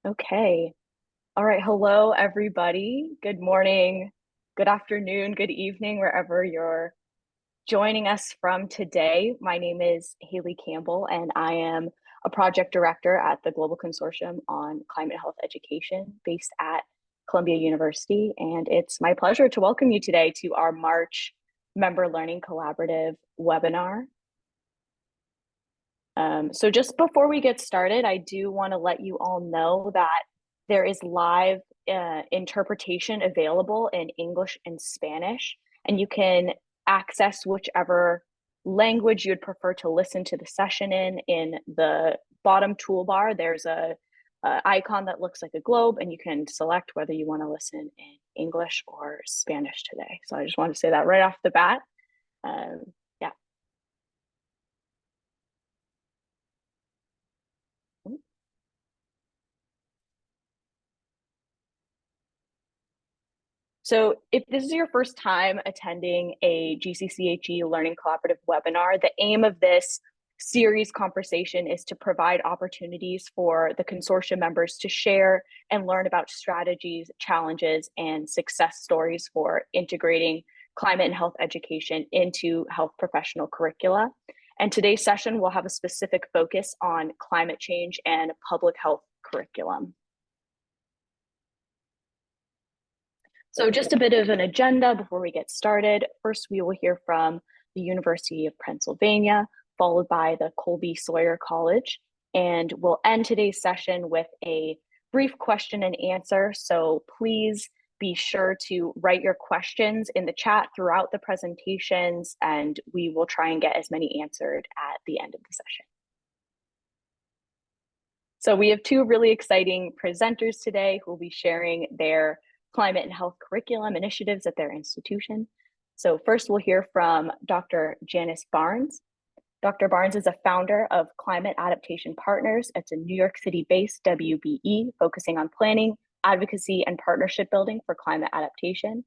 Okay. All right. Hello, everybody. Good morning, good afternoon, good evening, wherever you're joining us from today. My name is Haley Campbell, and I am a project director at the Global Consortium on Climate Health Education based at Columbia University. And it's my pleasure to welcome you today to our March Member Learning Collaborative webinar. So just before we get started, I do want to let you all know that there is live interpretation available in English and Spanish, and you can access whichever language you'd prefer to listen to the session in the bottom toolbar. There's a icon that looks like a globe, and you can select whether you want to listen in English or Spanish today. So I just want to say that right off the bat. Um, yeah. So if this is your first time attending a GCCHE Learning Collaborative webinar, the aim of this series conversation is to provide opportunities for the consortium members to share and learn about strategies, challenges, and success stories for integrating climate and health education into health professional curricula. And today's session will have a specific focus on climate change and public health curriculum. So just a bit of an agenda before we get started. First, we will hear from the University of Pennsylvania, followed by the Colby Sawyer College. And we'll end today's session with a brief question and answer. So please be sure to write your questions in the chat throughout the presentations, and we will try and get as many answered at the end of the session. So we have two really exciting presenters today who will be sharing their climate and health curriculum initiatives at their institution. So first we'll hear from Dr. Janice Barnes. Dr. Barnes is a founder of Climate Adaptation Partners. It's a New York City-based WBE focusing on planning, advocacy, and partnership building for climate adaptation.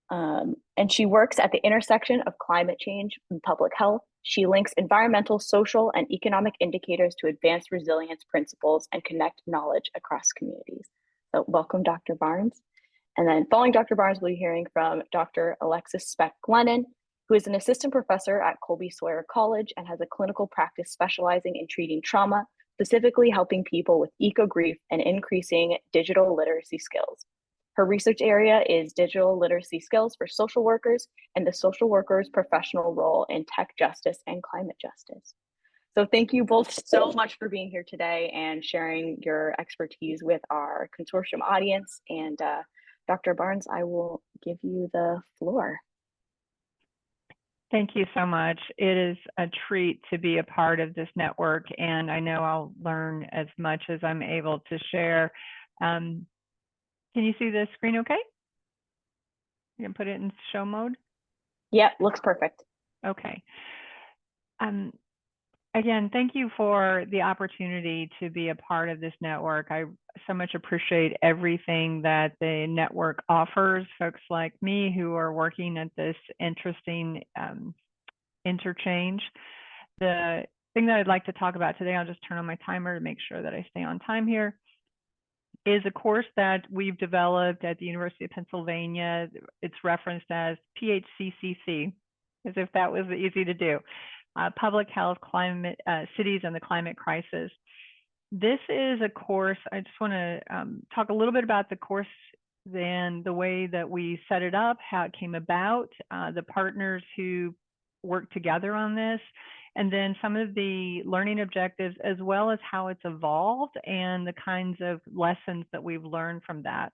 And she works at the intersection of climate change and public health. She links environmental, social, and economic indicators to advance resilience principles and connect knowledge across communities. So welcome, Dr. Barnes. And then following Dr. Barnes, we'll be hearing from Dr. Alexis Speck Glennon, who is an assistant professor at Colby Sawyer College and has a clinical practice specializing in treating trauma, specifically helping people with eco-grief and increasing digital literacy skills. Her research area is digital literacy skills for social workers and the social workers' professional role in tech justice and climate justice. So thank you both so much for being here today and sharing your expertise with our consortium audience. And Dr. Barnes, I will give you the floor. Thank you so much. It is a treat to be a part of this network, and I know I'll learn as much as I'm able to share. Can you see the screen okay? You can put it in show mode? Yep, looks perfect. Okay. Again, thank you for the opportunity to be a part of this network. I so much appreciate everything that the network offers folks like me who are working at this interesting interchange. The thing that I'd like to talk about today, I'll just turn on my timer to make sure that I stay on time here, is a course that we've developed at the University of Pennsylvania. It's referenced as PHCCC, as if that was easy to do. Public Health, Climate, Cities and the Climate Crisis. This is a course, I just want to talk a little bit about the course and the way that we set it up, how it came about, the partners who worked together on this, and then some of the learning objectives, as well as how it's evolved and the kinds of lessons that we've learned from that.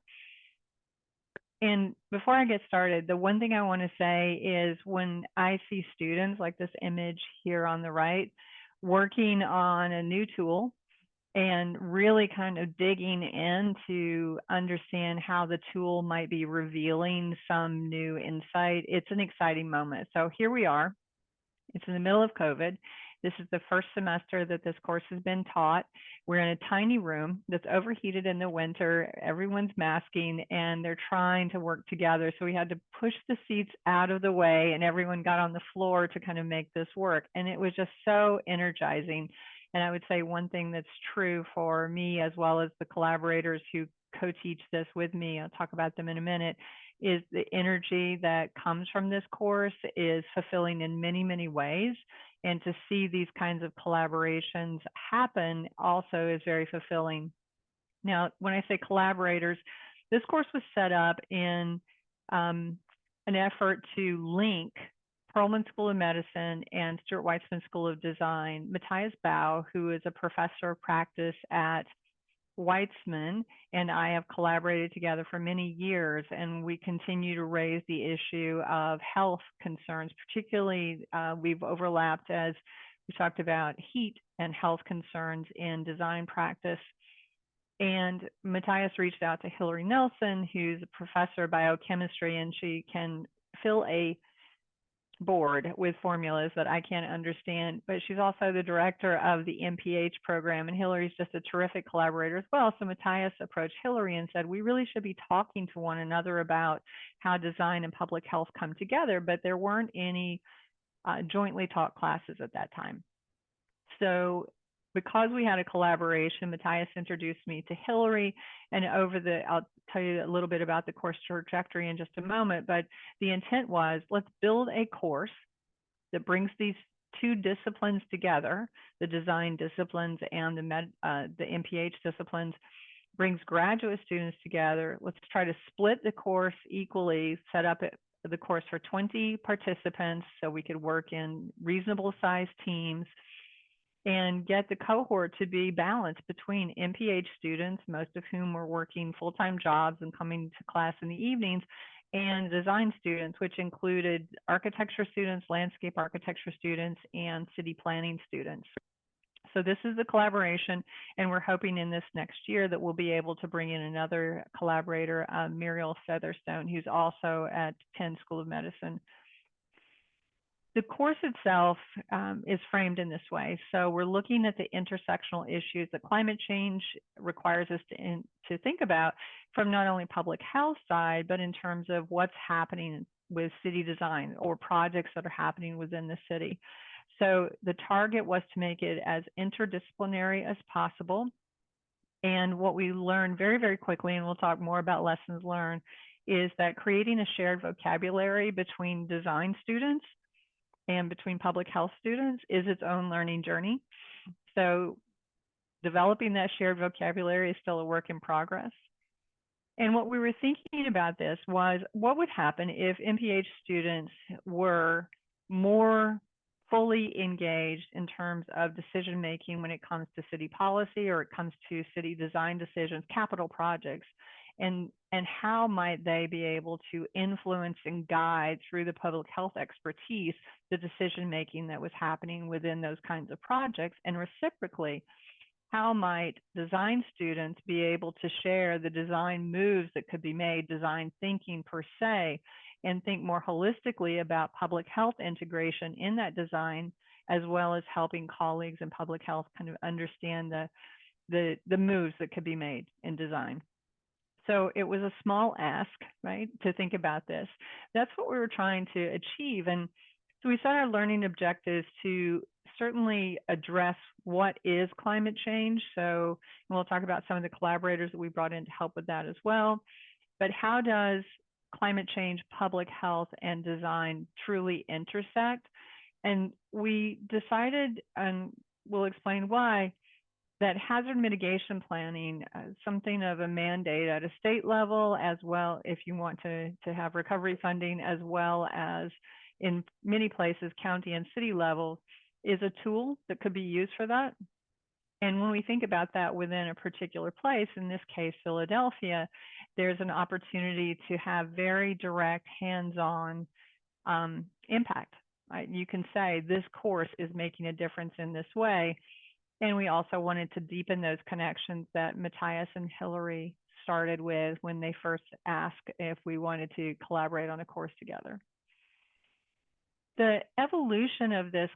And before I get started, the one thing I want to say is when I see students like this image here on the right, working on a new tool and really kind of digging in to understand how the tool might be revealing some new insight, it's an exciting moment. So here we are. It's in the middle of COVID. This is the first semester that this course has been taught. We're in a tiny room that's overheated in the winter. Everyone's masking and they're trying to work together. So we had to push the seats out of the way and everyone got on the floor to kind of make this work. And it was just so energizing. And I would say one thing that's true for me, as well as the collaborators who co-teach this with me, I'll talk about them in a minute, is the energy that comes from this course is fulfilling in many, many ways. And to see these kinds of collaborations happen also is very fulfilling. Now, when I say collaborators, this course was set up in an effort to link Perelman School of Medicine and Stuart Weitzman School of Design. Matthias Bau, who is a professor of practice at Weitzman, and I have collaborated together for many years, and we continue to raise the issue of health concerns. Particularly, we've overlapped as we talked about heat and health concerns in design practice. And Matthias reached out to Hillary Nelson, who's a professor of biochemistry, and she can fill a board with formulas that I can't understand, but she's also the director of the MPH program, and Hillary's just a terrific collaborator as well. So Matthias approached Hillary and said, we really should be talking to one another about how design and public health come together, but there weren't any jointly taught classes at that time. So because we had a collaboration, Matthias introduced me to Hillary, and I'll tell you a little bit about the course trajectory in just a moment, but the intent was, let's build a course that brings these two disciplines together, the design disciplines and the MPH disciplines, brings graduate students together. Let's try to split the course equally, set up the course for 20 participants so we could work in reasonable sized teams, and get the cohort to be balanced between MPH students, most of whom were working full-time jobs and coming to class in the evenings, and design students, which included architecture students, landscape architecture students, and city planning students. So this is the collaboration, and we're hoping in this next year that we'll be able to bring in another collaborator, Muriel Featherstone, who's also at Penn School of Medicine. The course itself is framed in this way. So we're looking at the intersectional issues that climate change requires us to think about from not only public health side, but in terms of what's happening with city design or projects that are happening within the city. So the target was to make it as interdisciplinary as possible. And what we learned very, very quickly, and we'll talk more about lessons learned, is that creating a shared vocabulary between design students and between public health students is its own learning journey. So developing that shared vocabulary is still a work in progress. And what we were thinking about this was, what would happen if MPH students were more fully engaged in terms of decision making when it comes to city policy or it comes to city design decisions, capital projects, and how might they be able to influence and guide through the public health expertise the decision making that was happening within those kinds of projects, and reciprocally, how might design students be able to share the design moves that could be made, design thinking per se, and think more holistically about public health integration in that design, as well as helping colleagues in public health kind of understand the moves that could be made in design. So it was a small ask, right, to think about this. That's what we were trying to achieve. And so we set our learning objectives to certainly address what is climate change. So we'll talk about some of the collaborators that we brought in to help with that as well. But how does climate change, public health, and design truly intersect? And we decided, and we'll explain why, that hazard mitigation planning, something of a mandate at a state level, as well, if you want to have recovery funding, as well as in many places, county and city level, is a tool that could be used for that. And when we think about that within a particular place, in this case, Philadelphia, there's an opportunity to have very direct hands-on impact. Right? You can say this course is making a difference in this way. And we also wanted to deepen those connections that Matthias and Hillary started with when they first asked if we wanted to collaborate on a course together. The evolution of this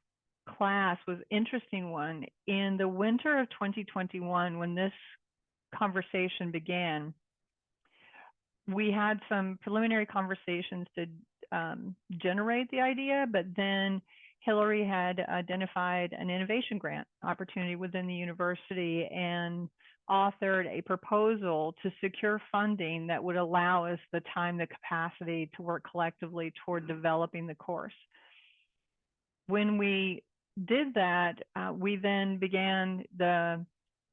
class was an interesting one. In the winter of 2021, when this conversation began, we had some preliminary conversations to generate the idea, but then Hillary had identified an innovation grant opportunity within the university and authored a proposal to secure funding that would allow us the time, the capacity to work collectively toward developing the course. When we did that, we then began the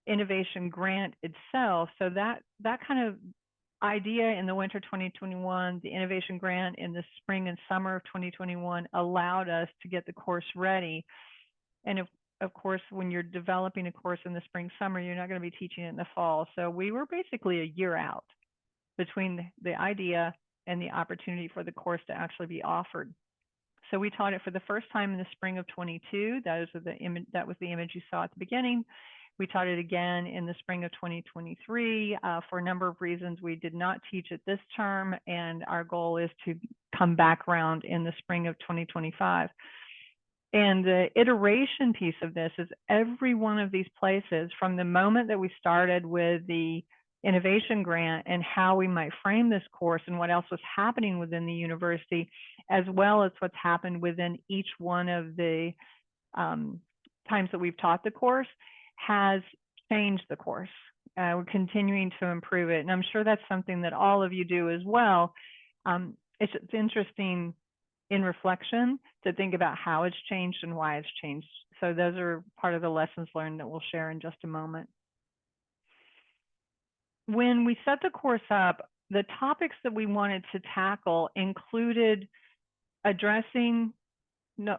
innovation grant itself. So that kind of idea in the winter 2021, the innovation grant in the spring and summer of 2021 allowed us to get the course ready. And of course, when you're developing a course in the spring, summer, you're not going to be teaching it in the fall. So we were basically a year out between the idea and the opportunity for the course to actually be offered. So we taught it for the first time in the spring of 22. That was the image you saw at the beginning. We taught it again in the spring of 2023. For a number of reasons, we did not teach it this term, and our goal is to come back around in the spring of 2025. And the iteration piece of this is every one of these places, from the moment that we started with the innovation grant and how we might frame this course and what else was happening within the university, as well as what's happened within each one of the times that we've taught the course, has changed the course. We're continuing to improve it. And I'm sure that's something that all of you do as well. It's interesting in reflection to think about how it's changed and why it's changed. So those are part of the lessons learned that we'll share in just a moment. When we set the course up, the topics that we wanted to tackle included addressing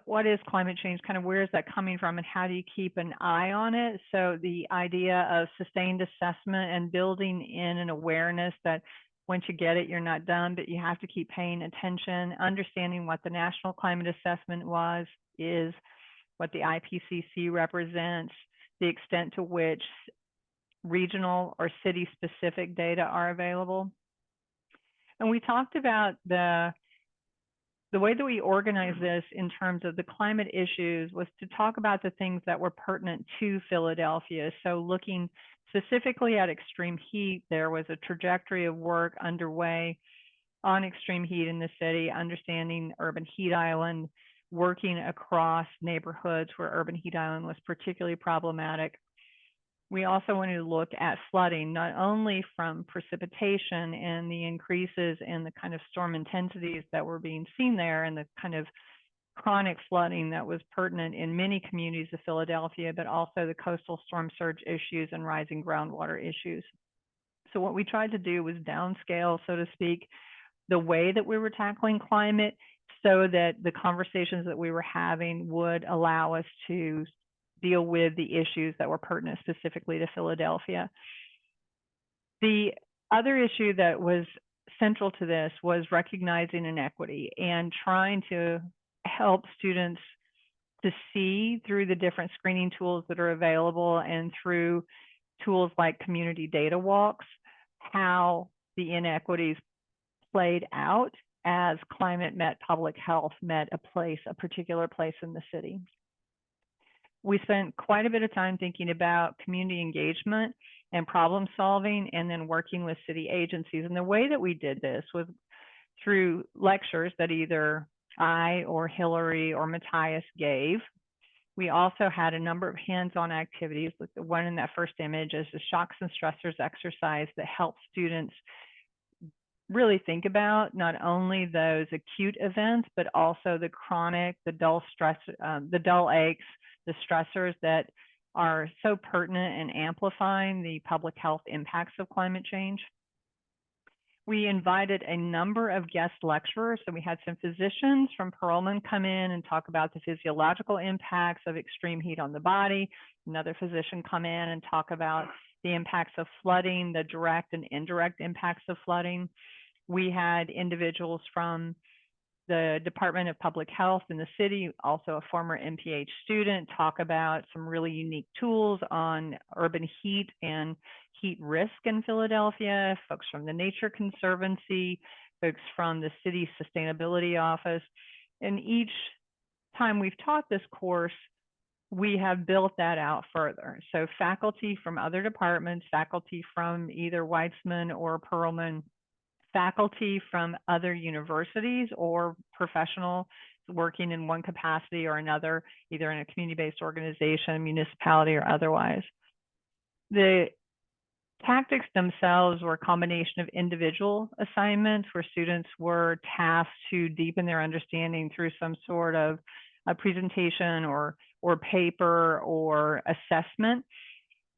what is climate change, kind of where is that coming from, and how do you keep an eye on it? So the idea of sustained assessment and building in an awareness that once you get it, you're not done, but you have to keep paying attention, understanding what the National Climate Assessment is, what the IPCC represents, the extent to which regional or city-specific data are available. And we talked about the way that we organize this in terms of the climate issues was to talk about the things that were pertinent to Philadelphia. So looking specifically at extreme heat, there was a trajectory of work underway on extreme heat in the city, understanding urban heat island, working across neighborhoods where urban heat island was particularly problematic. We also wanted to look at flooding, not only from precipitation and the increases in the kind of storm intensities that were being seen there and the kind of chronic flooding that was pertinent in many communities of Philadelphia, but also the coastal storm surge issues and rising groundwater issues. So what we tried to do was downscale, so to speak, the way that we were tackling climate so that the conversations that we were having would allow us to deal with the issues that were pertinent specifically to Philadelphia. The other issue that was central to this was recognizing inequity and trying to help students to see through the different screening tools that are available and through tools like community data walks, how the inequities played out as climate met public health, met a particular place in the city. We spent quite a bit of time thinking about community engagement and problem solving, and then working with city agencies. And the way that we did this was through lectures that either I or Hillary or Matthias gave. We also had a number of hands-on activities. Like the one in that first image is the shocks and stressors exercise that helps students really think about not only those acute events, but also the chronic, the dull stress, the dull aches, the stressors that are so pertinent and amplifying the public health impacts of climate change. We invited a number of guest lecturers. So we had some physicians from Perelman come in and talk about the physiological impacts of extreme heat on the body. Another physician come in and talk about the impacts of flooding, the direct and indirect impacts of flooding. We had individuals from the Department of Public Health in the city, also a former MPH student, talk about some really unique tools on urban heat and heat risk in Philadelphia, folks from the Nature Conservancy, folks from the city sustainability office. And each time we've taught this course, we have built that out further. So faculty from other departments, faculty from either Weitzman or Perelman, faculty from other universities or professional working in one capacity or another, either in a community-based organization, municipality, or otherwise. The tactics themselves were a combination of individual assignments where students were tasked to deepen their understanding through some sort of a presentation or paper or assessment,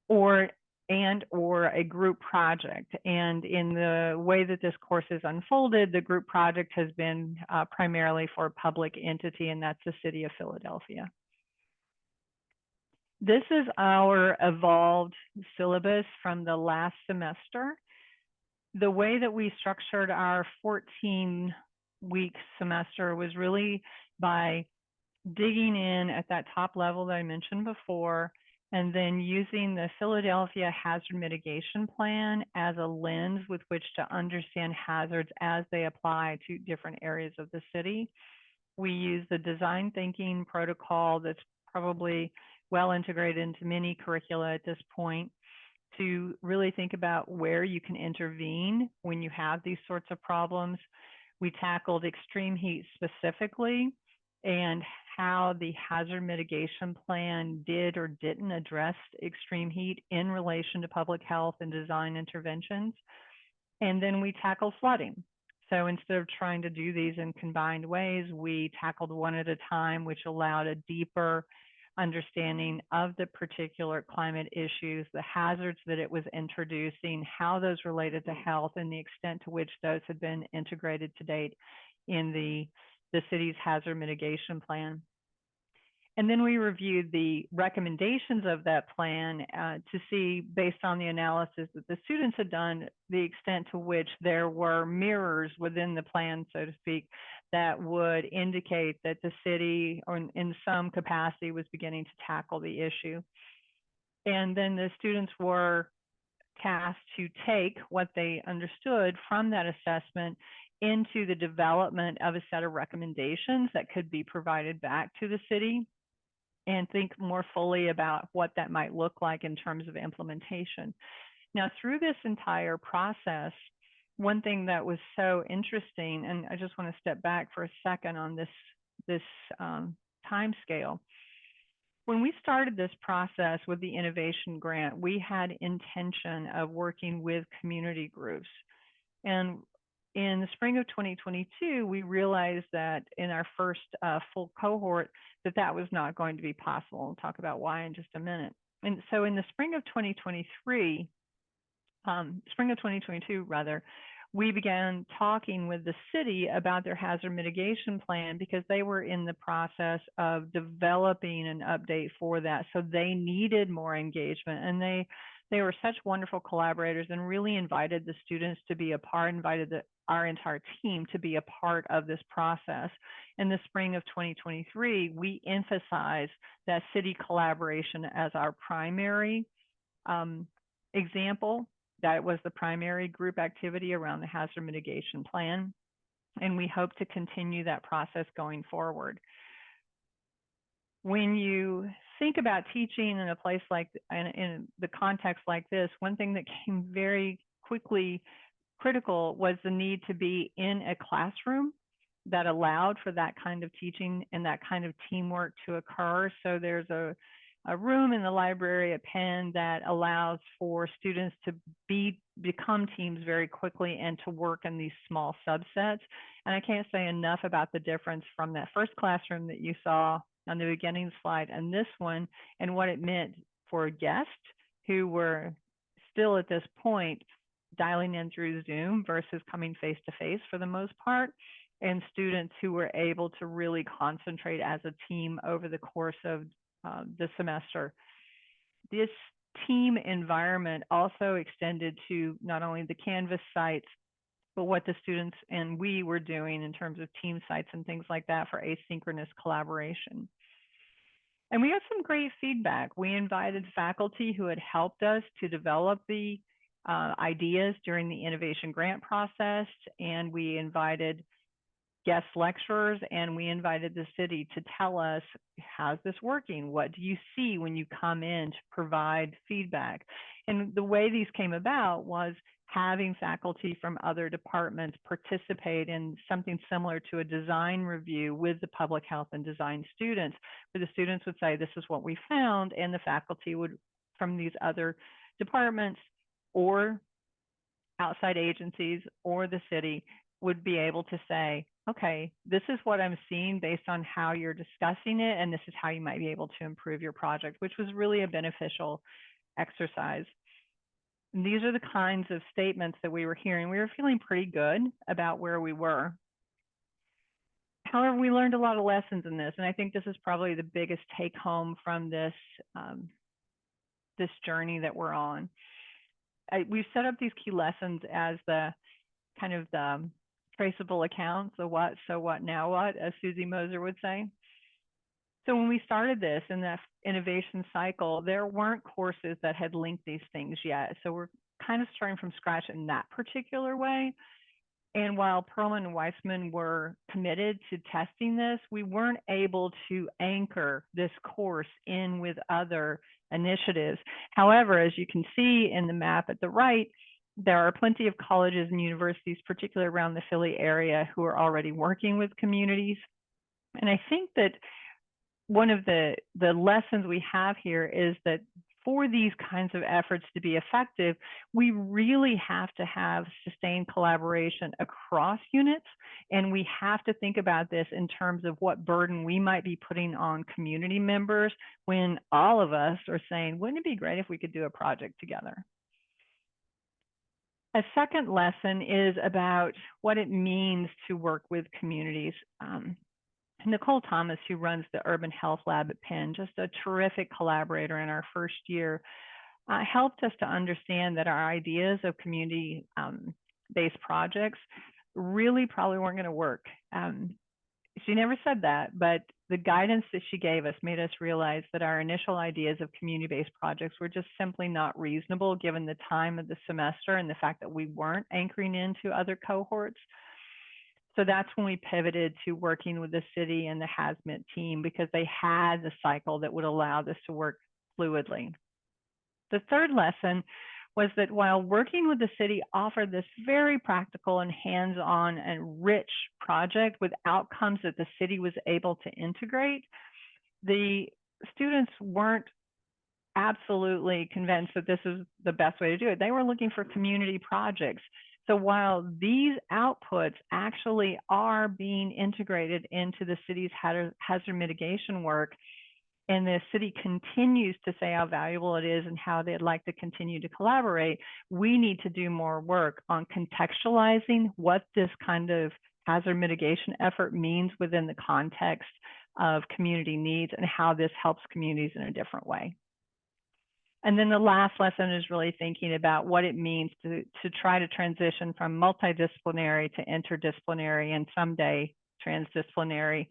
or a group project. And in the way that this course is unfolded, the group project has been primarily for a public entity, and that's the City of Philadelphia. This is our evolved syllabus from the last semester. The way that we structured our 14-week semester was really by digging in at that top level that I mentioned before, and then using the Philadelphia Hazard Mitigation Plan as a lens with which to understand hazards as they apply to different areas of the city. We use the design thinking protocol that's probably well integrated into many curricula at this point to really think about where you can intervene when you have these sorts of problems. We tackled extreme heat specifically and how the hazard mitigation plan did or didn't address extreme heat in relation to public health and design interventions. And then we tackled flooding. So instead of trying to do these in combined ways, we tackled one at a time, which allowed a deeper understanding of the particular climate issues, the hazards that it was introducing, how those related to health, and the extent to which those had been integrated to date in the city's hazard mitigation plan. And then we reviewed the recommendations of that plan to see, based on the analysis that the students had done, the extent to which there were mirrors within the plan, so to speak, that would indicate that the city, or in some capacity, was beginning to tackle the issue. And then the students were tasked to take what they understood from that assessment into the development of a set of recommendations that could be provided back to the city, and think more fully about what that might look like in terms of implementation. Now, through this entire process, one thing that was so interesting, and I just want to step back for a second on this time scale. When we started this process with the innovation grant, we had intention of working with community groups. And in the spring of 2022, we realized that in our first full cohort that was not going to be possible. I'll talk about why in just a minute. And so in the spring of 2022 rather, we began talking with the city about their hazard mitigation plan, because they were in the process of developing an update for that. So they needed more engagement, and they were such wonderful collaborators and really invited the students to be a part, invited our entire team to be a part of this process. In the spring of 2023, we emphasized that city collaboration as our primary example. That was the primary group activity around the hazard mitigation plan. And we hope to continue that process going forward. When you think about teaching in a place like, in the context like this, one thing that came very quickly critical was the need to be in a classroom that allowed for that kind of teaching and that kind of teamwork to occur. So there's a room in the library at Penn that allows for students to become teams very quickly and to work in these small subsets. And I can't say enough about the difference from that first classroom that you saw on the beginning slide and this one, and what it meant for guests who were still at this point dialing in through Zoom versus coming face to face for the most part, and students who were able to really concentrate as a team over the course of the semester. This team environment also extended to not only the Canvas sites, but what the students and we were doing in terms of team sites and things like that for asynchronous collaboration. And we got some great feedback. We invited faculty who had helped us to develop the ideas during the innovation grant process, and we invited guest lecturers, and we invited the city to tell us, how's this working? What do you see when you come in to provide feedback? And the way these came about was having faculty from other departments participate in something similar to a design review with the public health and design students, where the students would say, this is what we found, and the faculty would, from these other departments or outside agencies or the city, would be able to say, okay, this is what I'm seeing based on how you're discussing it, and this is how you might be able to improve your project, which was really a beneficial exercise. And these are the kinds of statements that we were hearing. We were feeling pretty good about where we were. However, we learned a lot of lessons in this, and I think this is probably the biggest take home from this, this journey that we're on. We've set up these key lessons as the kind of the traceable accounts, the what, so what, now what, as Susie Moser would say. So when we started this in the innovation cycle, there weren't courses that had linked these things yet. So we're kind of starting from scratch in that particular way. And while Perlman and Weissman were committed to testing this, we weren't able to anchor this course in with other initiatives. However, as you can see in the map at the right, there are plenty of colleges and universities, particularly around the Philly area, who are already working with communities. And I think that one of the lessons we have here is that for these kinds of efforts to be effective, we really have to have sustained collaboration across units, and we have to think about this in terms of what burden we might be putting on community members when all of us are saying, wouldn't it be great if we could do a project together? A second lesson is about what it means to work with communities. Nicole Thomas, who runs the Urban Health Lab at Penn, just a terrific collaborator in our first year, helped us to understand that our ideas of community-based projects really probably weren't going to work. She never said that, but the guidance that she gave us made us realize that our initial ideas of community-based projects were just simply not reasonable given the time of the semester and the fact that we weren't anchoring into other cohorts. So that's when we pivoted to working with the city and the HAZMAT team, because they had the cycle that would allow this to work fluidly. The third lesson was that while working with the city offered this very practical and hands-on and rich project with outcomes that the city was able to integrate, the students weren't absolutely convinced that this is the best way to do it. They were looking for community projects. So while these outputs actually are being integrated into the city's hazard mitigation work, and the city continues to say how valuable it is and how they'd like to continue to collaborate, we need to do more work on contextualizing what this kind of hazard mitigation effort means within the context of community needs and how this helps communities in a different way. And then the last lesson is really thinking about what it means to try to transition from multidisciplinary to interdisciplinary and someday transdisciplinary.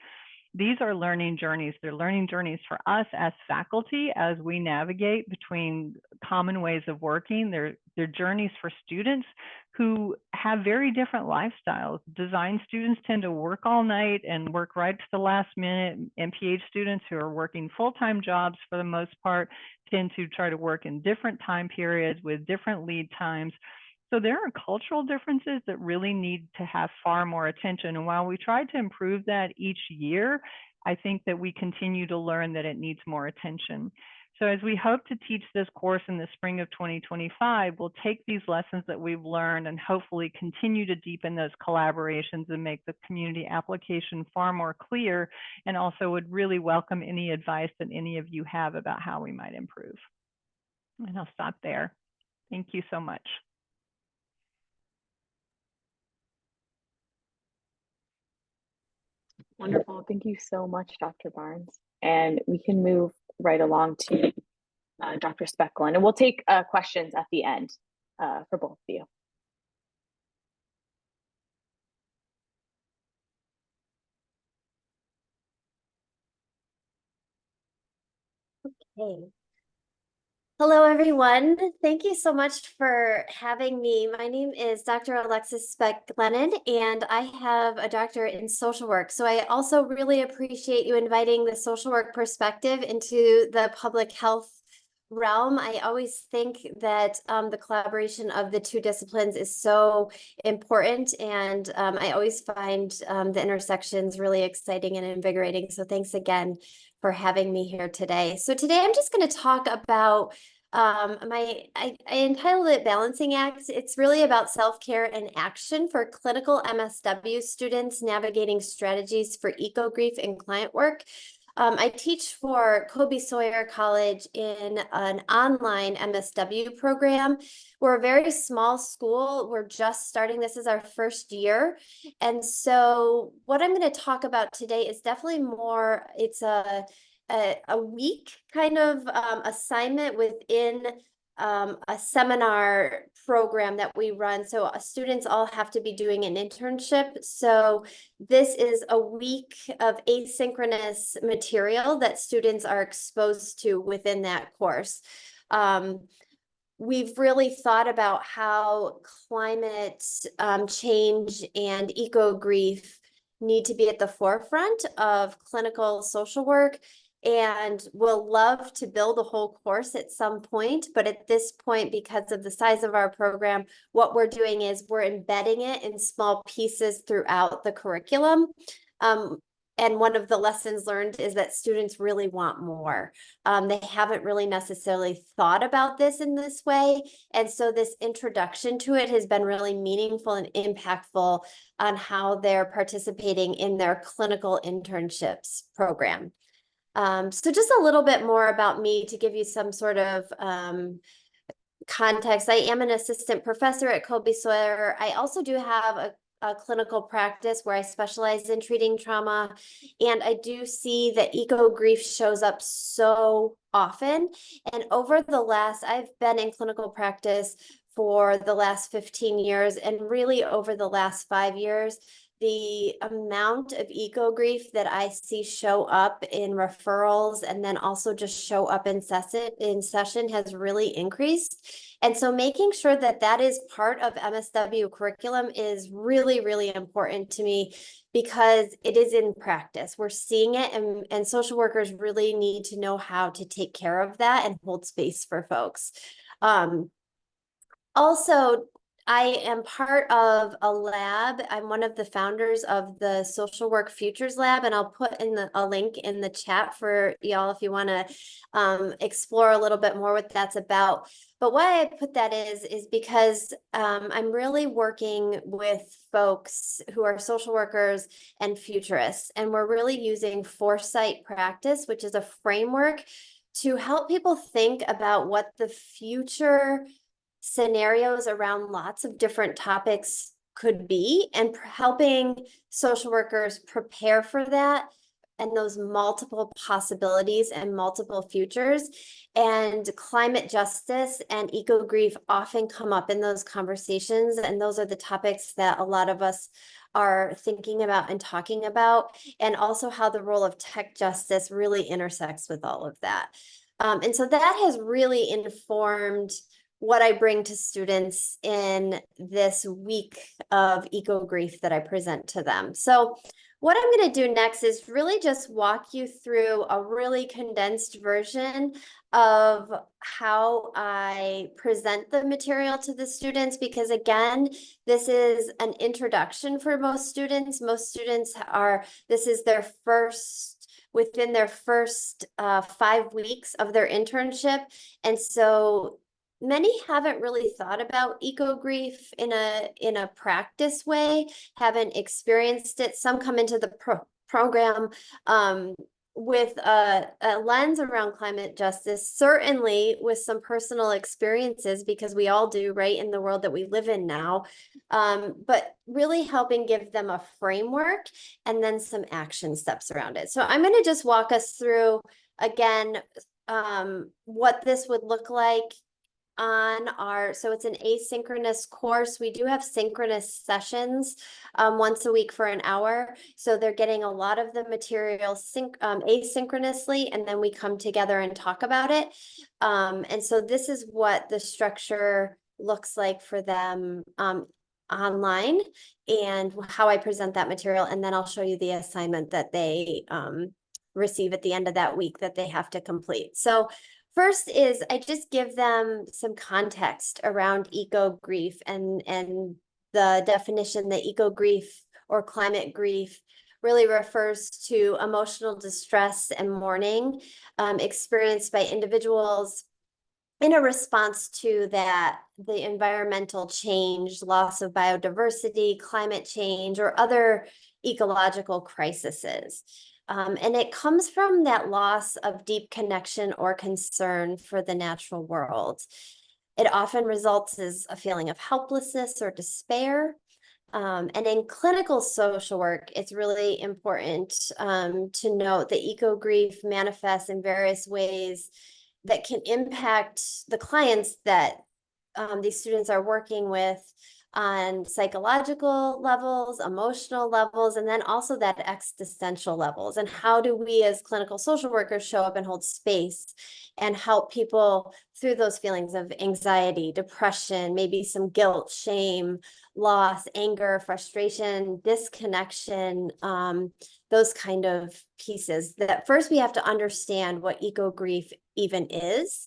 These are learning journeys. They're learning journeys for us as faculty as we navigate between common ways of working. They're journeys for students who have very different lifestyles. Design students tend to work all night and work right to the last minute. MPH students who are working full-time jobs for the most part tend to try to work in different time periods with different lead times. So there are cultural differences that really need to have far more attention. And while we try to improve that each year, I think that we continue to learn that it needs more attention. So as we hope to teach this course in the spring of 2025, we'll take these lessons that we've learned and hopefully continue to deepen those collaborations and make the community application far more clear, and also would really welcome any advice that any of you have about how we might improve. And I'll stop there. Thank you so much. Wonderful. Thank you so much, Dr. Barnes. And we can move right along to Dr. Speck, and we'll take questions at the end for both of you. Okay. Hello, everyone. Thank you so much for having me. My name is Dr. Alexis Speck Glennon, and I have a doctorate in social work. So I also really appreciate you inviting the social work perspective into the public health realm. I always think that the collaboration of the two disciplines is so important, and I always find the intersections really exciting and invigorating. So thanks again for having me here today. So today I'm just going to talk about I entitled it Balancing Act. It's really about self-care and action for clinical MSW students navigating strategies for eco-grief and client work. I teach for Colby Sawyer College in an online MSW program. We're a very small school. We're just starting. This is our first year. And so what I'm going to talk about today is definitely more, it's a week kind of assignment within a seminar program that we run. So students all have to be doing an internship. So this is a week of asynchronous material that students are exposed to within that course. We've really thought about how climate change and eco-grief need to be at the forefront of clinical social work, and we'll love to build a whole course at some point. But at this point, because of the size of our program, what we're doing is we're embedding it in small pieces throughout the curriculum. And one of the lessons learned is that students really want more. They haven't really necessarily thought about this in this way. And so this introduction to it has been really meaningful and impactful on how they're participating in their clinical internships program. So just a little bit more about me to give you some sort of context. I am an assistant professor at Colby Sawyer. I also do have a clinical practice where I specialize in treating trauma. And I do see that eco-grief shows up so often. And I've been in clinical practice for the last 15 years, and really over the last 5 years, the amount of eco-grief that I see show up in referrals and then also just show up in session has really increased. And so making sure that that is part of MSW curriculum is really, really important to me, because it is in practice. We're seeing it, and social workers really need to know how to take care of that and hold space for folks. Also, I am part of a lab. I'm one of the founders of the Social Work Futures Lab, and I'll put in a link in the chat for y'all if you want to explore a little bit more what that's about. But why I put that is because I'm really working with folks who are social workers and futurists, and we're really using foresight practice, which is a framework to help people think about what the future scenarios around lots of different topics could be, and helping social workers prepare for that and those multiple possibilities and multiple futures. And climate justice and eco-grief often come up in those conversations, and those are the topics that a lot of us are thinking about and talking about, and also how the role of tech justice really intersects with all of that. And so that has really informed what I bring to students in this week of eco-grief that I present to them. So what I'm going to do next is really just walk you through a really condensed version of how I present the material to the students, because again, this is an introduction for most students. Most students this is their within their first 5 weeks of their internship. And so many haven't really thought about eco-grief in a practice way, haven't experienced it. Some come into the program with a lens around climate justice, certainly with some personal experiences, because we all do, right, in the world that we live in now, but really helping give them a framework and then some action steps around it. So I'm going to just walk us through, again, what this would look like on so it's an asynchronous course. We do have synchronous sessions once a week for an hour. So they're getting a lot of the material asynchronously, and then we come together and talk about it. And so this is what the structure looks like for them online, and how I present that material. And then I'll show you the assignment that they receive at the end of that week that they have to complete. So first is I just give them some context around eco-grief and the definition that eco-grief or climate grief really refers to emotional distress and mourning experienced by individuals in a response to the environmental change, loss of biodiversity, climate change, or other ecological crises. And it comes from that loss of deep connection or concern for the natural world. It often results as a feeling of helplessness or despair. And in clinical social work, it's really important to note that eco-grief manifests in various ways that can impact the clients that these students are working with on psychological levels, emotional levels, and then also that existential levels. And how do we as clinical social workers show up and hold space and help people through those feelings of anxiety, depression, maybe some guilt, shame, loss, anger, frustration, disconnection, those kind of pieces. That first we have to understand what eco-grief even is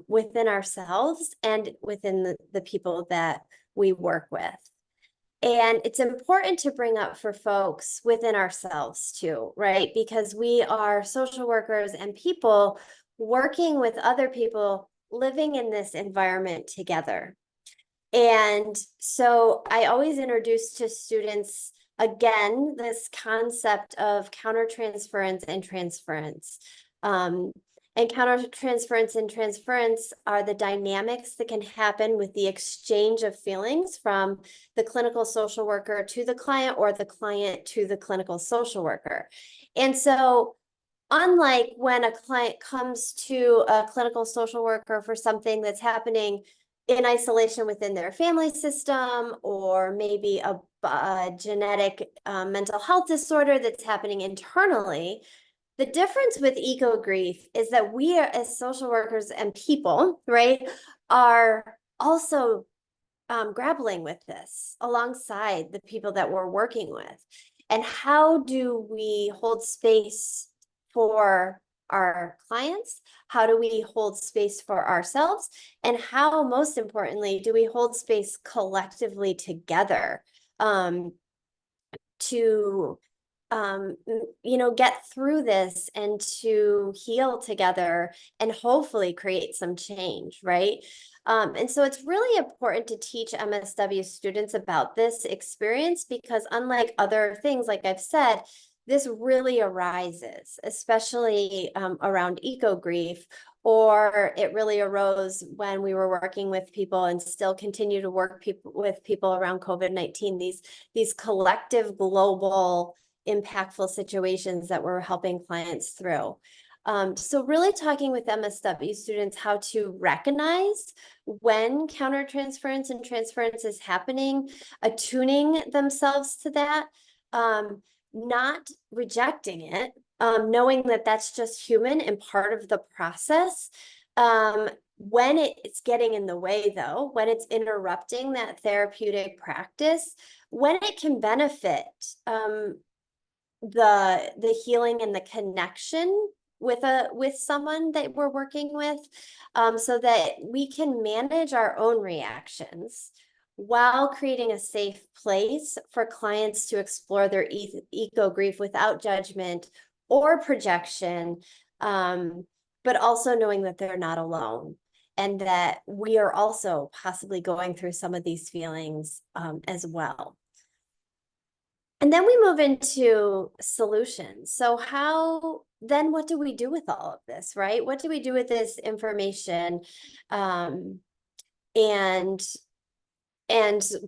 within ourselves and within the people that we work with. And it's important to bring up for folks within ourselves too, right? Because we are social workers and people working with other people living in this environment together. And so I always introduce to students, again, this concept of countertransference and transference. And countertransference and transference are the dynamics that can happen with the exchange of feelings from the clinical social worker to the client, or the client to the clinical social worker. And so unlike when a client comes to a clinical social worker for something that's happening in isolation within their family system, or maybe a genetic mental health disorder that's happening internally, the difference with eco-grief is that we are, as social workers and people, right, are also grappling with this alongside the people that we're working with. And how do we hold space for our clients? How do we hold space for ourselves? And how, most importantly, do we hold space collectively together to get through this and to heal together and hopefully create some change, right? And so it's really important to teach MSW students about this experience, because unlike other things, like I've said, this really arises, especially around eco-grief, or it really arose when we were working with people and still continue to work with people around COVID-19, these collective global impactful situations that we're helping clients through. So really talking with MSW students how to recognize when countertransference and transference is happening, attuning themselves to that, not rejecting it, knowing that that's just human and part of the process. When it's getting in the way, though, when it's interrupting that therapeutic practice, when it can benefit the healing and the connection with someone that we're working with, so that we can manage our own reactions while creating a safe place for clients to explore their eco-grief without judgment or projection, but also knowing that they're not alone, and that we are also possibly going through some of these feelings as well. And then we move into solutions. So what do we do with all of this, right? What do we do with this information and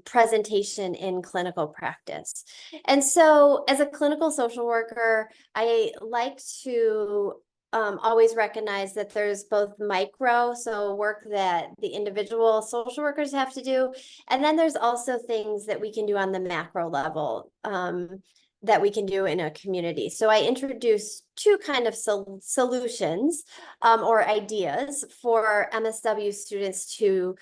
presentation in clinical practice? And so as a clinical social worker, I like to always recognize that there's both micro, so work that the individual social workers have to do, and then there's also things that we can do on the macro level that we can do in a community. So I introduced two kind of solutions or ideas for MSW students to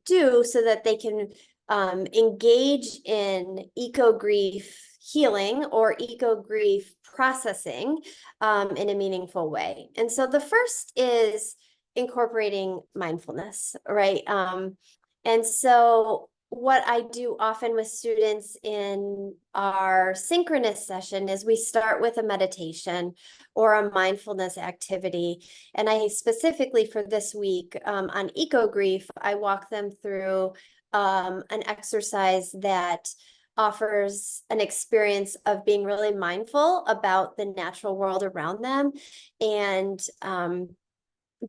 do so that they can engage in eco-grief healing or eco-grief processing in a meaningful way. And so the first is incorporating mindfulness, right? And so what I do often with students in our synchronous session is we start with a meditation or a mindfulness activity. And I specifically for this week on eco-grief, I walk them through an exercise that offers an experience of being really mindful about the natural world around them and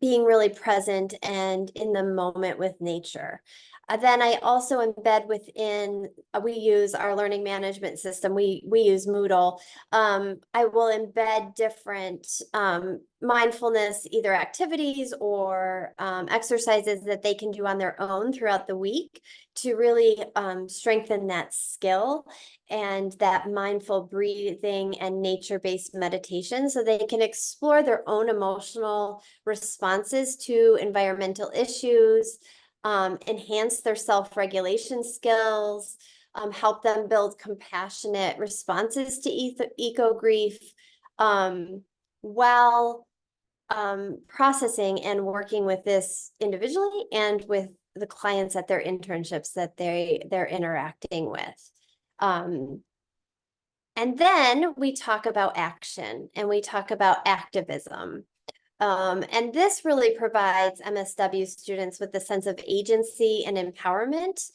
being really present and in the moment with nature. Then I also embed within, we use our learning management system, we use Moodle. I will embed different mindfulness, either activities or exercises that they can do on their own throughout the week to really strengthen that skill and that mindful breathing and nature-based meditation so they can explore their own emotional responses to environmental issues, enhance their self-regulation skills, help them build compassionate responses to eco-grief while processing and working with this individually and with the clients at their internships that they're interacting with. And then we talk about action and we talk about activism. And this really provides MSW students with a sense of agency and empowerment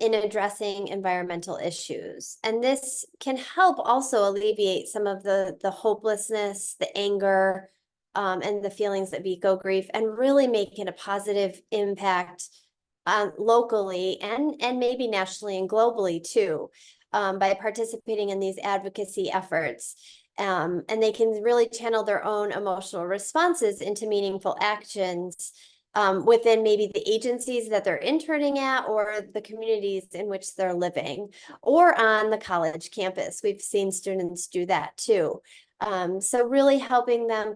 in addressing environmental issues. And this can help also alleviate some of the hopelessness, the anger, and the feelings of eco-grief and really make it a positive impact locally and maybe nationally and globally too, by participating in these advocacy efforts. And they can really channel their own emotional responses into meaningful actions within maybe the agencies that they're interning at or the communities in which they're living or on the college campus. We've seen students do that too. So really helping them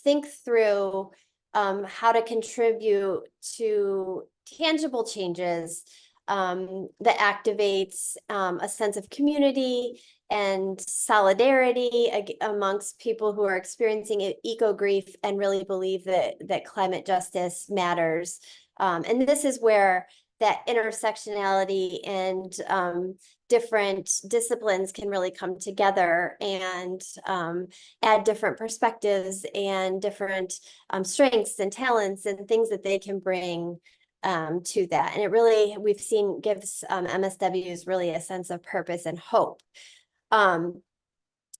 think through how to contribute to tangible changes that activates a sense of community and solidarity amongst people who are experiencing eco-grief and really believe that climate justice matters. And this is where that intersectionality and different disciplines can really come together and add different perspectives and different strengths and talents and things that they can bring to that. And it really, we've seen, gives MSWs really a sense of purpose and hope.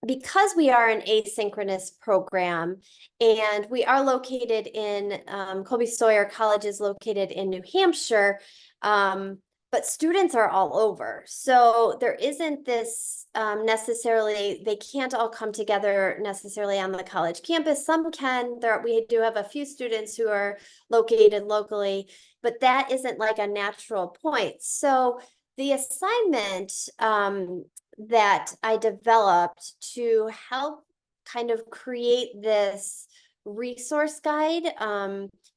Because we are an asynchronous program and we are located in, Colby Sawyer College is located in New Hampshire, but students are all over. So there isn't this necessarily, they can't all come together necessarily on the college campus. Some can, we do have a few students who are located locally, but that isn't like a natural point. So the assignment that I developed to help kind of create this resource guide,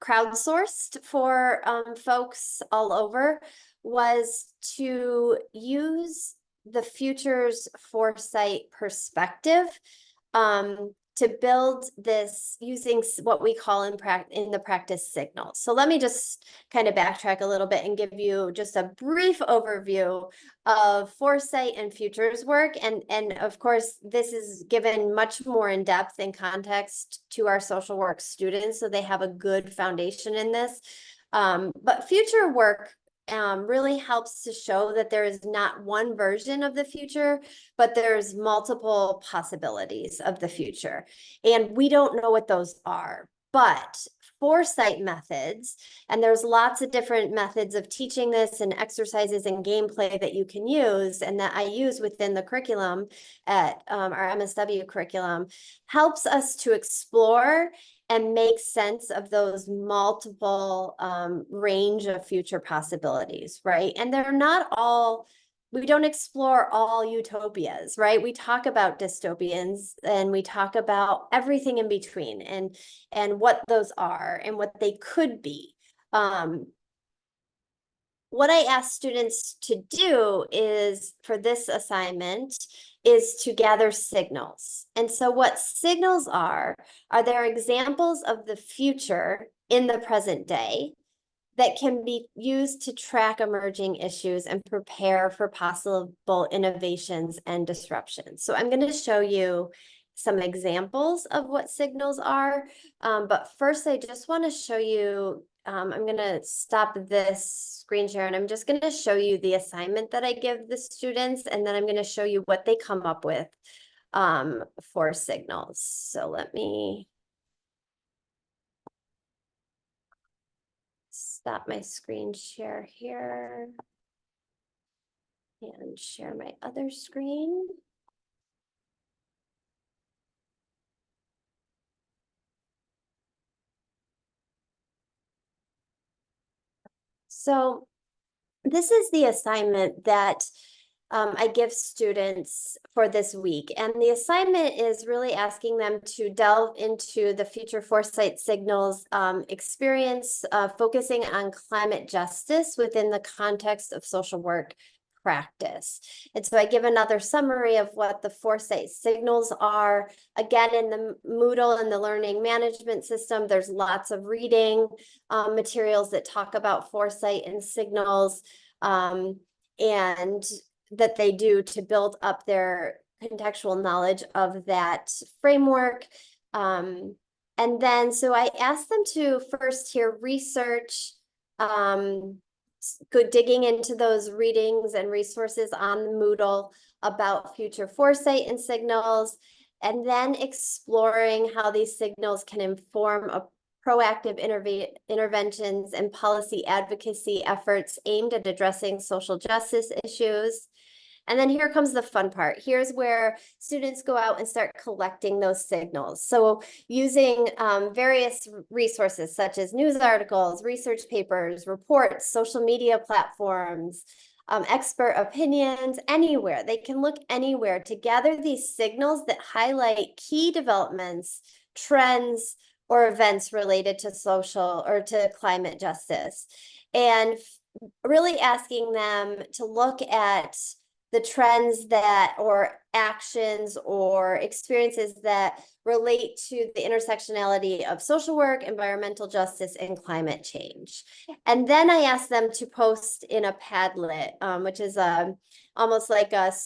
crowdsourced for folks all over, was to use the futures foresight perspective to build this using what we call in the practice signals. So let me just kind of backtrack a little bit and give you just a brief overview of foresight and futures work. And of course, this is given much more in depth and context to our social work students, so they have a good foundation in this. But future work really helps to show that there is not one version of the future, but there's multiple possibilities of the future. And we don't know what those are. But foresight methods, and there's lots of different methods of teaching this and exercises and gameplay that you can use and that I use within the curriculum at our MSW curriculum, helps us to explore and make sense of those multiple range of future possibilities, right? And they're not all, we don't explore all utopias, right? We talk about dystopians and we talk about everything in between and what those are and what they could be. What I ask students to do is, for this assignment, is to gather signals. And so what signals are there examples of the future in the present day that can be used to track emerging issues and prepare for possible innovations and disruptions. So I'm going to show you some examples of what signals are. But first, I just want to show you, I'm going to stop this screen share and I'm just going to show you the assignment that I give the students, and then I'm going to show you what they come up with for signals. So let me stop my screen share here and share my other screen. So this is the assignment that I give students for this week. And the assignment is really asking them to delve into the future foresight signals experience, focusing on climate justice within the context of social work practice. And so I give another summary of what the foresight signals are. Again, in the Moodle and the learning management system, there's lots of reading materials that talk about foresight and signals, and that they do to build up their contextual knowledge of that framework. And then, so I asked them to first here research, go digging into those readings and resources on the Moodle about future foresight and signals, and then exploring how these signals can inform a proactive interventions and policy advocacy efforts aimed at addressing social justice issues. And then here comes the fun part. Here's where students go out and start collecting those signals. So using various resources such as news articles, research papers, reports, social media platforms, expert opinions, anywhere. They can look anywhere to gather these signals that highlight key developments, trends, or events related to social or to climate justice. And really asking them to look at the trends that, or actions or experiences that relate to the intersectionality of social work, environmental justice, and climate change. And then I asked them to post in a Padlet, which is almost like a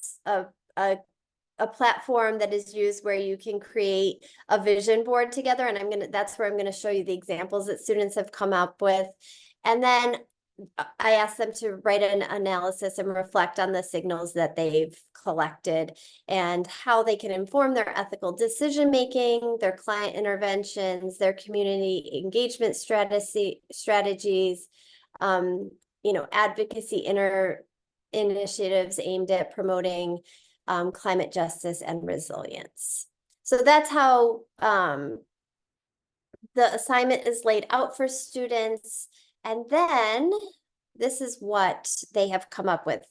platform that is used where you can create a vision board together. And that's where I'm gonna show you the examples that students have come up with. And then I asked them to write an analysis and reflect on the signals that they've collected and how they can inform their ethical decision-making, their client interventions, their community engagement strategies, advocacy initiatives aimed at promoting climate justice and resilience. So that's how the assignment is laid out for students. And then this is what they have come up with.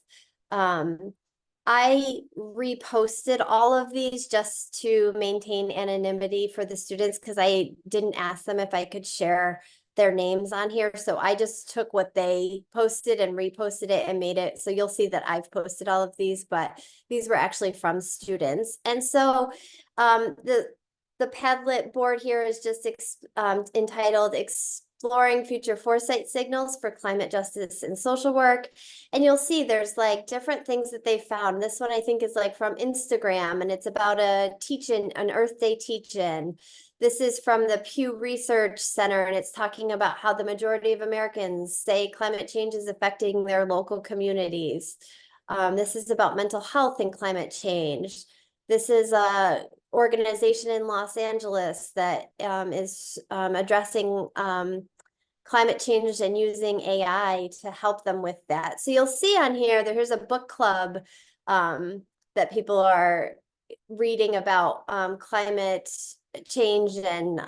I reposted all of these just to maintain anonymity for the students because I didn't ask them if I could share their names on here. So I just took what they posted and reposted it and made it. So you'll see that I've posted all of these, but these were actually from students. And so the Padlet board here is just entitled Exploring Future Foresight Signals for Climate Justice and Social Work. And you'll see there's like different things that they found. This one I think is like from Instagram, and it's about a teach-in, an Earth Day teach-in. This is from the Pew Research Center, and it's talking about how the majority of Americans say climate change is affecting their local communities. This is about mental health and climate change. This is organization in Los Angeles that is addressing climate change and using AI to help them with that. So you'll see on here, there's a book club that people are reading about climate change and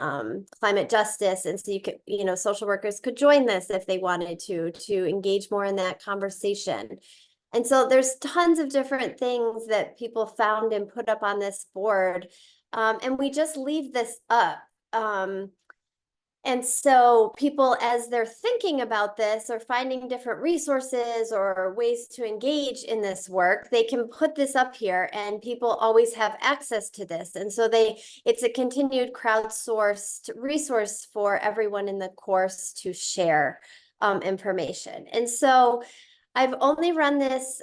climate justice. And so you could, social workers could join this if they wanted to engage more in that conversation. And so there's tons of different things that people found and put up on this board. And we just leave this up. And so people, as they're thinking about this or finding different resources or ways to engage in this work, they can put this up here and people always have access to this. And so it's a continued crowdsourced resource for everyone in the course to share information. And so I've only run this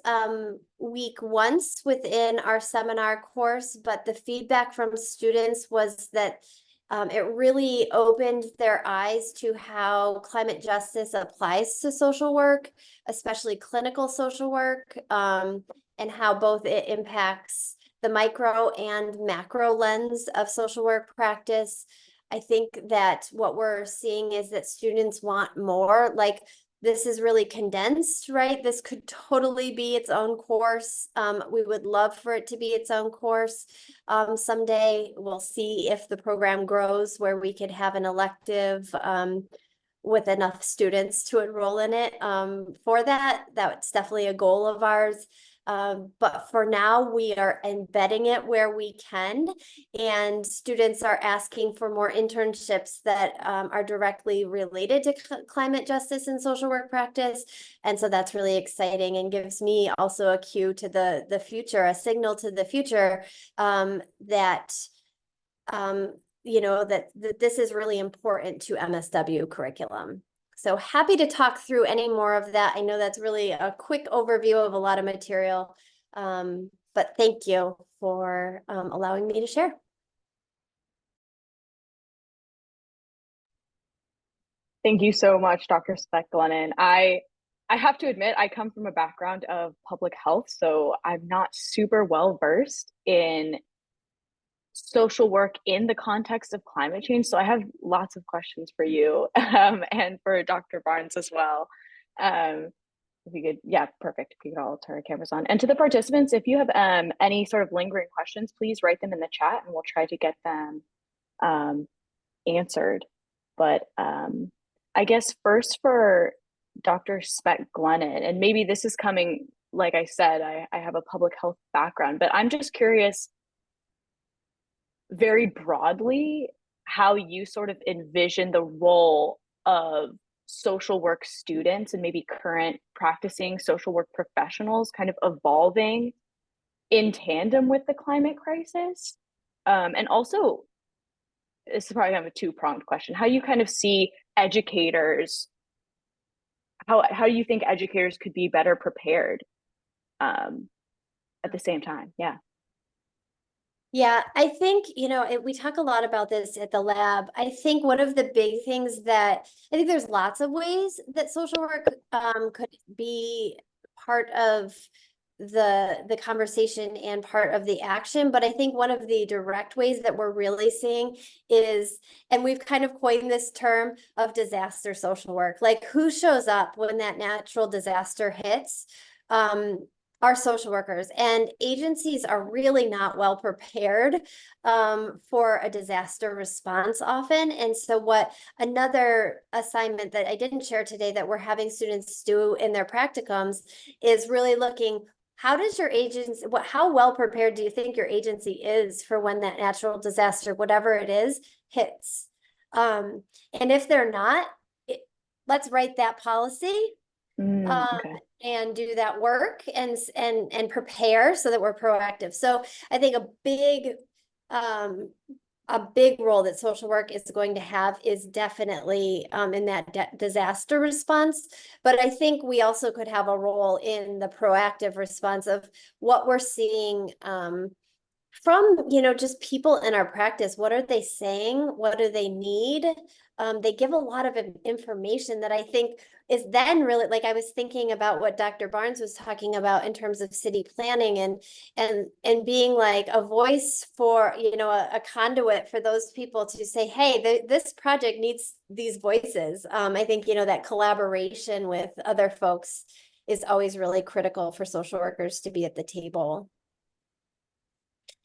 week once within our seminar course, but the feedback from students was that it really opened their eyes to how climate justice applies to social work, especially clinical social work, and how both it impacts the micro and macro lens of social work practice. I think that what we're seeing is that students want more, like this is really condensed, right? This could totally be its own course. We would love for it to be its own course. Someday we'll see if the program grows where we could have an elective with enough students to enroll in it. For that, that's definitely a goal of ours. But for now, we are embedding it where we can, and students are asking for more internships that are directly related to climate justice and social work practice. And so that's really exciting and gives me also a cue to the future, a signal to the future that this is really important to MSW curriculum. So happy to talk through any more of that. I know that's really a quick overview of a lot of material, but thank you for allowing me to share. Thank you so much, Dr. Speck, Glennon. I have to admit, I come from a background of public health, so I'm not super well versed in social work in the context of climate change. So I have lots of questions for you and for Dr. Barnes as well. If you could, yeah, perfect. If you could all turn our cameras on. And to the participants, if you have any sort of lingering questions, please write them in the chat and we'll try to get them answered. But I guess first for Dr. Speck Glennon, and maybe this is coming, like I said, I have a public health background, but I'm just curious, very broadly, how you sort of envision the role of social work students and maybe current practicing social work professionals kind of evolving in tandem with the climate crisis. And also, this is probably kind of a two-pronged question, how you kind of see educators, how do you think educators could be better prepared at the same time? Yeah. Yeah, I think, we talk a lot about this at the lab. I think one of the big things I think there's lots of ways that social work could be part of the conversation and part of the action. But I think one of the direct ways that we're really seeing is, and we've kind of coined this term of disaster social work, like who shows up when that natural disaster hits? Our social workers, and agencies are really not well prepared for a disaster response often. And so another assignment that I didn't share today that we're having students do in their practicums is really looking, how does your agency, how well prepared do you think your agency is for when that natural disaster, whatever it is, hits? And if they're not, let's write that policy. Okay. And do that work and prepare so that we're proactive. So I think a big role that social work is going to have is definitely in that disaster response. But I think we also could have a role in the proactive response of what we're seeing from, you know, just people in our practice, what are they saying? What do they need? They give a lot of information that I think is then really, like, I was thinking about what Dr. Barnes was talking about in terms of city planning and being like a voice for, you know, a conduit for those people to say, hey, this project needs these voices. I think, you know, that collaboration with other folks is always really critical for social workers to be at the table.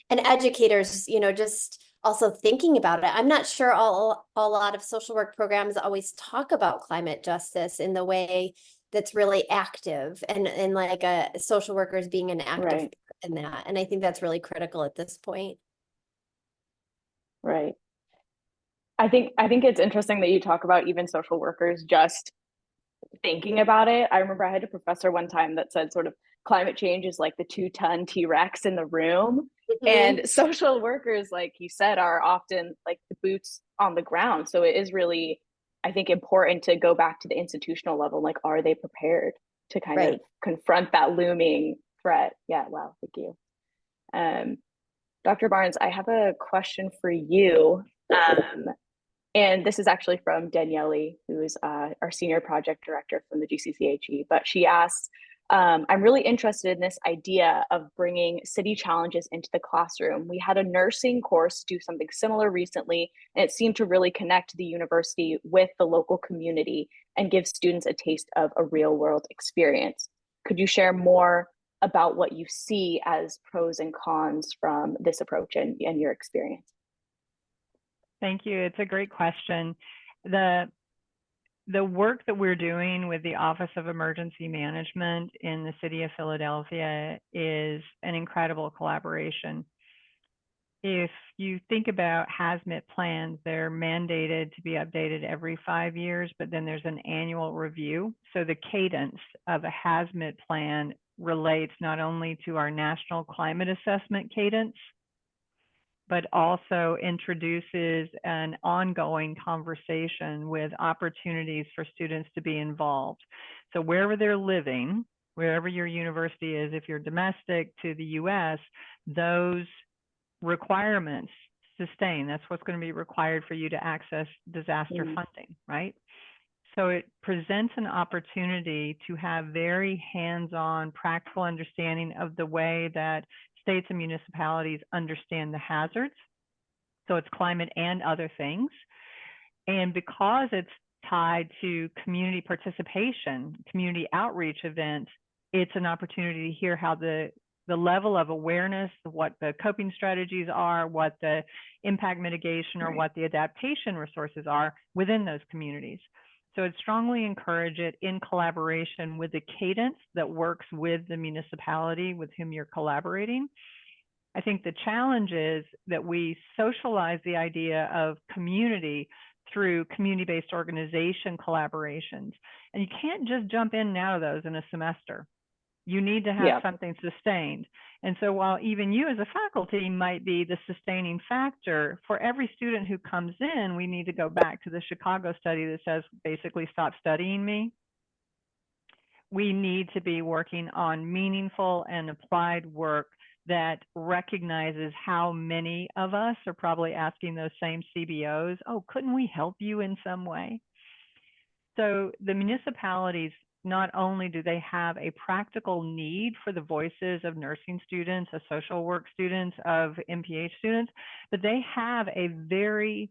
And educators, you know, just also thinking about it. I'm not sure a lot of social work programs always talk about climate justice in the way that's really active and like social workers being an active Right, in that. And I think that's really critical at this point. right. I think it's interesting that you talk about even social workers just thinking about it. I remember I had a professor one time that said sort of climate change is like the 2-ton T-Rex in the room. Mhm. And social workers, like you said, are often like the boots on the ground. So it is really, I think, important to go back to the institutional level. Like, are they prepared to kind of Right. confront that looming threat? Yeah, wow, thank you. Um, Dr. Barnes, I have a question for you. And this is actually from Daniele, who is our senior project director from the GCCHE. But she asks, I'm really interested in this idea of bringing city challenges into the classroom. We had a nursing course do something similar recently, and it seemed to really connect the university with the local community and give students a taste of a real world experience. Could you share more about what you see as pros and cons from this approach and your experience? Thank you. It's a great question. The work that we're doing with the Office of Emergency Management in the city of Philadelphia is an incredible collaboration. If you think about hazmat plans, they're mandated to be updated every 5 years, but then there's an annual review. So the cadence of a hazmat plan relates not only to our national climate assessment cadence, but also introduces an ongoing conversation with opportunities for students to be involved. So wherever they're living, wherever your university is, if you're domestic to the US, those requirements sustain. That's what's going to be required for you to access disaster funding, right? So it presents an opportunity to have very hands-on, practical understanding of the way that states and municipalities understand the hazards. So it's climate and other things. And because it's tied to community participation, community outreach events, it's an opportunity to hear how the level of awareness, what the coping strategies are, what the impact mitigation or what the adaptation resources are within those communities. So I'd strongly encourage it in collaboration with the cadence that works with the municipality with whom you're collaborating. I think the challenge is that we socialize the idea of community through community-based organization collaborations. And you can't just jump in and out of those in a semester. You need to have something sustained. And so while even you as a faculty might be the sustaining factor, for every student who comes in, we need to go back to the Chicago study that says basically stop studying me. We need to be working on meaningful and applied work that recognizes how many of us are probably asking those same CBOs, oh, couldn't we help you in some way? So the municipalities, not only do they have a practical need for the voices of nursing students, of social work students, of MPH students, but they have a very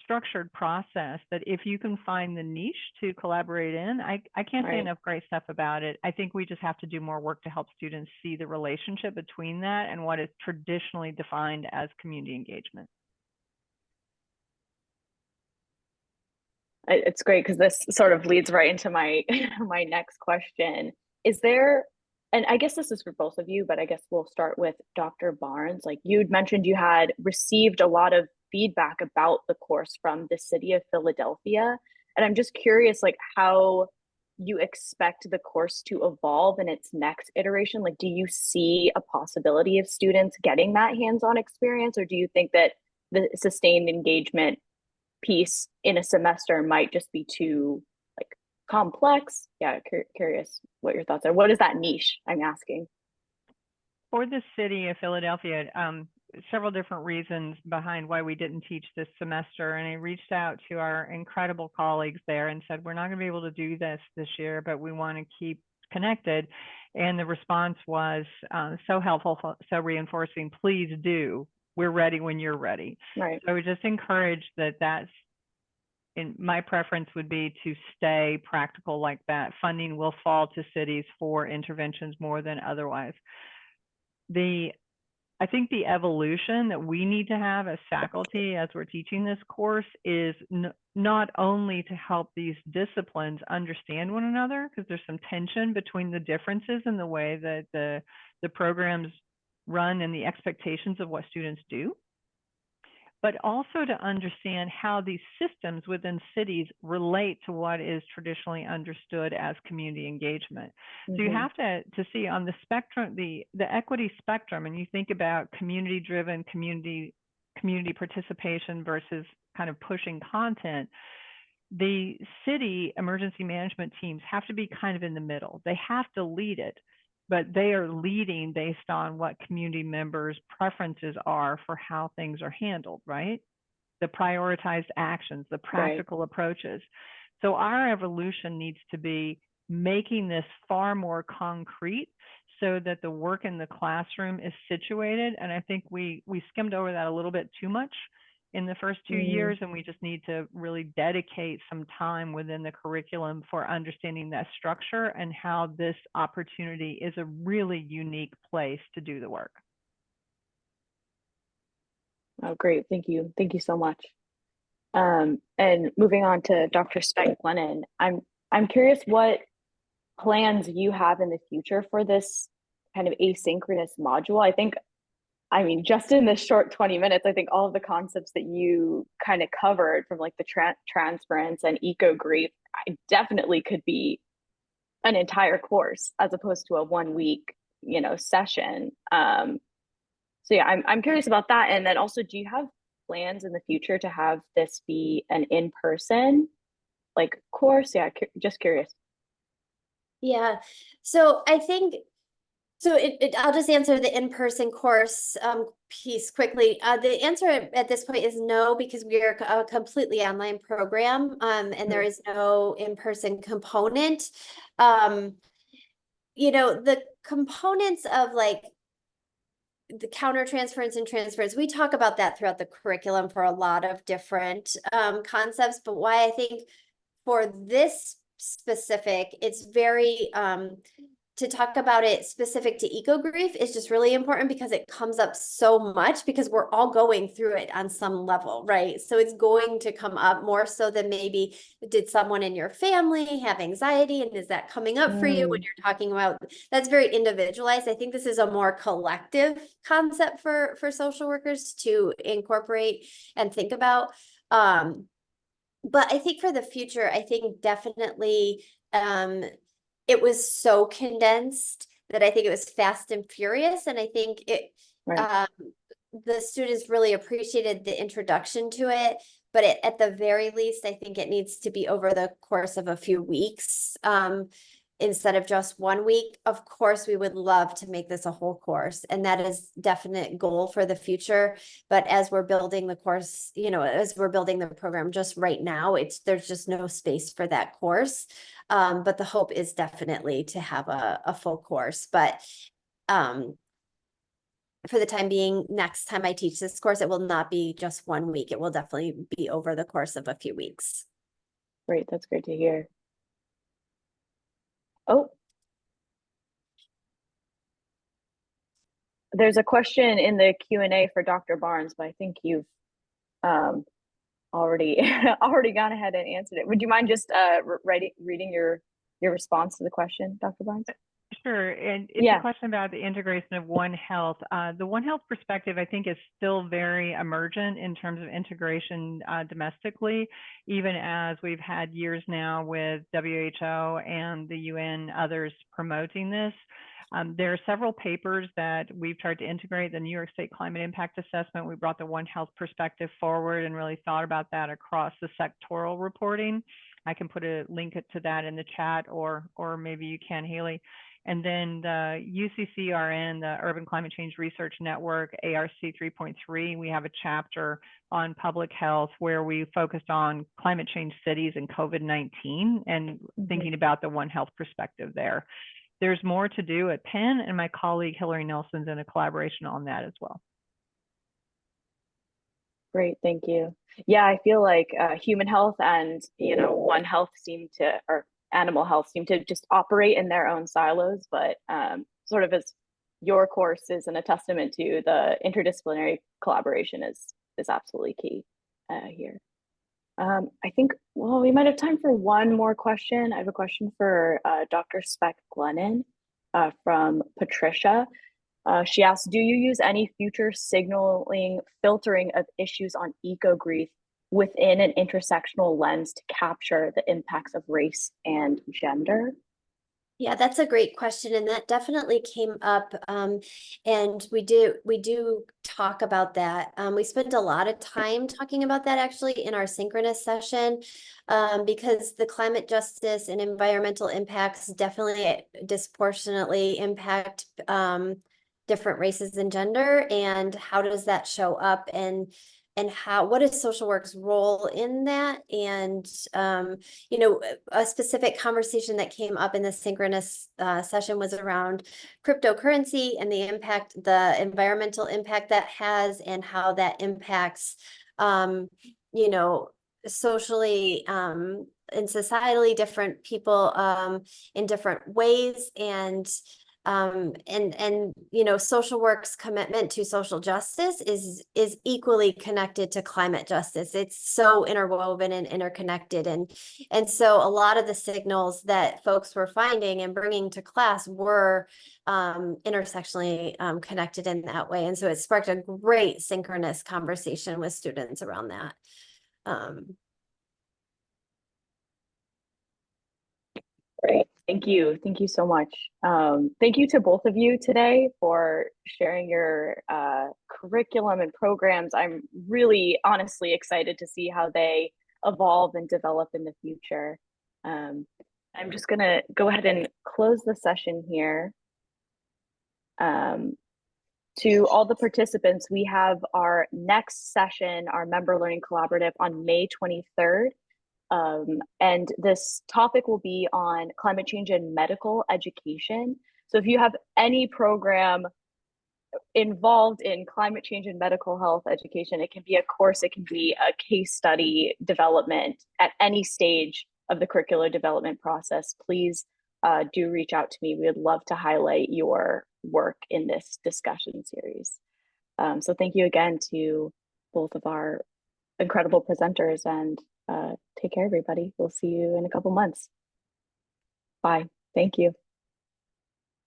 structured process that if you can find the niche to collaborate in, I can't say enough great stuff about it. I think we just have to do more work to help students see the relationship between that and what is traditionally defined as community engagement. It's great because this sort of leads right into my my next question. Is there, and I guess this is for both of you, but I guess we'll start with Dr. Barnes. Like you'd mentioned, you had received a lot of feedback about the course from the city of Philadelphia, and I'm just curious, like how you expect the course to evolve in its next iteration. Like, do you see a possibility of students getting that hands-on experience, or do you think that the sustained engagement piece in a semester might just be too like complex? Yeah, curious what your thoughts are. What is that niche? I'm asking. for the city of Philadelphia, several different reasons behind why we didn't teach this semester. And I reached out to our incredible colleagues there and said, we're not going to be able to do this year, but we want to keep connected. And the response was so helpful, so reinforcing, please do. We're ready when you're ready. Right. So I would just encourage that's, in my preference would be to stay practical like that. Funding will fall to cities for interventions more than otherwise. I think the evolution that we need to have as faculty as we're teaching this course is not only to help these disciplines understand one another, because there's some tension between the differences in the way that the programs run and the expectations of what students do, but also to understand how these systems within cities relate to what is traditionally understood as community engagement. So you have to see on the spectrum, the equity spectrum, and you think about community-driven, community participation versus kind of pushing content. The city emergency management teams have to be kind of in the middle. They have to lead it, but they are leading based on what community members' preferences are for how things are handled, right? The prioritized actions, the practical approaches. So our evolution needs to be making this far more concrete so that the work in the classroom is situated. And I think we skimmed over that a little bit too much in the first 2 years, and we just need to really dedicate some time within the curriculum for understanding that structure and how this opportunity is a really unique place to do the work. Oh, great. Thank you. Thank you so much. And moving on to Dr. Speck Glennon, I'm curious what plans you have in the future for this kind of asynchronous module. I mean, just in this short 20 minutes, I think all of the concepts that you kind of covered from like the transference and eco-grief, I definitely could be an entire course as opposed to a 1 week, session. So yeah, I'm curious about that. And then also, do you have plans in the future to have this be an in-person like course? Yeah, just curious. Yeah, so I think I'll just answer the in-person course piece quickly. The answer at this point is no, because we are a completely online program, and there is no in-person component. The components of like the counter transference and transference, we talk about that throughout the curriculum for a lot of different concepts, but why I think for this specific, it's very to talk about it specific to eco-grief is just really important because it comes up so much because we're all going through it on some level, right? So it's going to come up more so than maybe did someone in your family have anxiety, and is that coming up for you when you're talking about, that's very individualized. I think this is a more collective concept for social workers to incorporate and think about. But I think for the future, I think definitely it was so condensed that I think it was fast and furious. And I think the students really appreciated the introduction to it. But at the very least, I think it needs to be over the course of a few weeks instead of just 1 week. Of course, we would love to make this a whole course, and that is definite goal for the future. But as we're building the course, as we're building the program just right now, there's just no space for that course. But the hope is definitely to have a full course. But for the time being, next time I teach this course, it will not be just 1 week. It will definitely be over the course of a few weeks. Great. That's great to hear. Oh, there's a question in the Q&A for Dr. Barnes, but I think you've already gone ahead and answered it. Would you mind just reading your response to the question, Dr. Barnes? Sure. And it's a question about the integration of One Health. The One Health perspective, I think, is still very emergent in terms of integration domestically, even as we've had years now with WHO and the UN, others promoting this. There are several papers that we've tried to integrate. The New York State Climate Impact Assessment, we brought the One Health perspective forward and really thought about that across the sectoral reporting. I can put a link to that in the chat, or maybe you can, Haley. And then the UCCRN, the Urban Climate Change Research Network, ARC 3.3, we have a chapter on public health where we focused on climate change cities and COVID-19 and thinking about the One Health perspective there. There's more to do at Penn, and my colleague Hillary Nelson's in a collaboration on that as well. Great, thank you. Yeah, I feel like human health and One Health or animal health seem to just operate in their own silos, but sort of as your course is a testament to, the interdisciplinary collaboration is absolutely key here. I think, well, we might have time for one more question. I have a question for Dr. Speck Glennon from Patricia. She asks, do you use any future signaling filtering of issues on eco-grief within an intersectional lens to capture the impacts of race and gender? Yeah, that's a great question, and that definitely came up, and we do talk about that. We spent a lot of time talking about that actually in our synchronous session, because the climate justice and environmental impacts definitely disproportionately impact different races and gender, and how does that show up, and what is social work's role in that? And a specific conversation that came up in the synchronous session was around cryptocurrency and the environmental impact that has, and how that impacts socially and societally different people in different ways. And social work's commitment to social justice is equally connected to climate justice. It's so interwoven and interconnected, and so a lot of the signals that folks were finding and bringing to class were intersectionally connected in that way, and so it sparked a great synchronous conversation with students around that. Great. Thank you. Thank you so much. Thank you to both of you today for sharing your curriculum and programs. I'm really honestly excited to see how they evolve and develop in the future. I'm just going to go ahead and close the session here. To all the participants, we have our next session, our Member Learning Collaborative, on May 23rd. And this topic will be on climate change and medical education. So if you have any program involved in climate change and medical health education, it can be a course, it can be a case study development at any stage of the curricular development process, please do reach out to me. We would love to highlight your work in this discussion series. So thank you again to both of our incredible presenters, and take care, everybody. We'll see you in a couple months. Bye. Thank you.